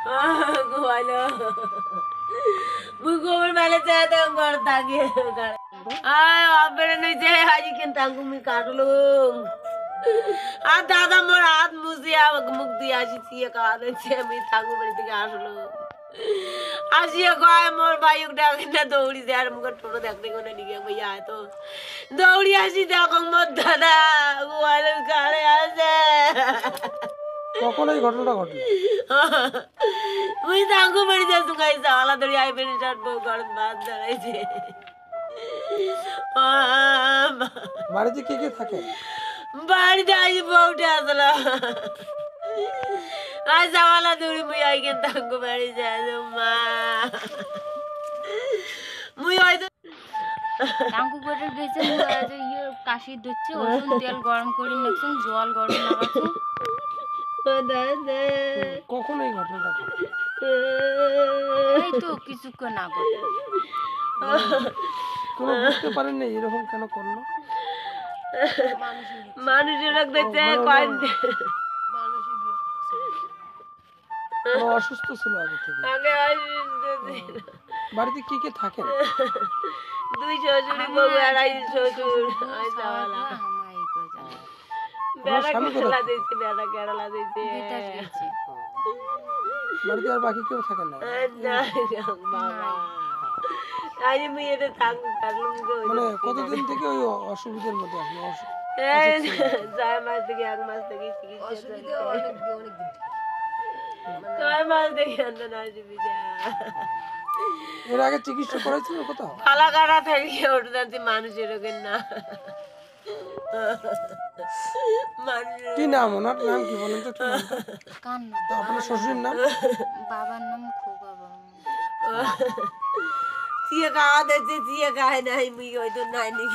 Halo. Buku bermain saya tu orang tagi. Ay, apa ni je? Haji kentang kumi karlung. Ah, दादा मोर हाथ मुझे मुख दिया जी काले छे मी थांगू बड़ी दिखा आसलो आज ये गाय मोर भाई उड़ा के दौड़ी से यार मुझे टोटो देखने को नहीं गया भैया है तो दौड़ी आसी देखो मत दादा वो वाले काले आसे কখন এই ঘটনাটা ঘটলো? मुझे थांगू बड़ी दे सुंगा इस वाला दौड़ी आई मेरी शर्ट बहुत गलत बात दराई थी বাড়িতে কে কে থাকে? বাড়িতে আজ বউটা আসলো আজ সওয়ালা দৌড়ি মুই আই কেন তাঙ্গু বাড়ি যায় মা মুই হয়তো টাঙ্কু করে গেছে ইয়ে কাশি ধরছে ওষুধ তেল গরম করে নিচ্ছেন জল গরম লাগাচ্ছে কখন এই ঘটনাটা ঘটলো? এই তো কিছুক্ষণ আগে কোনো বুঝতে পারেন না এরকম কেন করলো? মানুষের দেখতে কয়েন ও অসুস্থ ছিল আগে থেকে। আগে বাড়িতে কে কে থাকেন? দুই শ্বশুরি বউ আর আই শ্বশুর আই সওয়ালা বেড়া কেরালা দিয়েছে বেড়া কেরালা দিয়েছে বাড়িতে আর বাকি কেউ থাকেন না? বাবা আজ মুই এটা থাকবো মানে কতদিন থেকে ওই অসুবিধার মধ্যে আসলো? ছয় মাস থেকে এক মাস থেকে ছয় মাস থেকে অসুবিধা এর আগে চিকিৎসা করেছিল কোথাও? ফালাকাটা থেকে উঠতে মানুষের রোগের না কি নাম ওনার নাম কি বলেন তো একটু নামটা? কার নাম? তো আপনার শ্বশুরের নাম? বাবার নাম খোকা বাবা চিয়ে খাওয়া দিচ্ছে চিয়ে খায় নাই মুই হয়তো নাই নি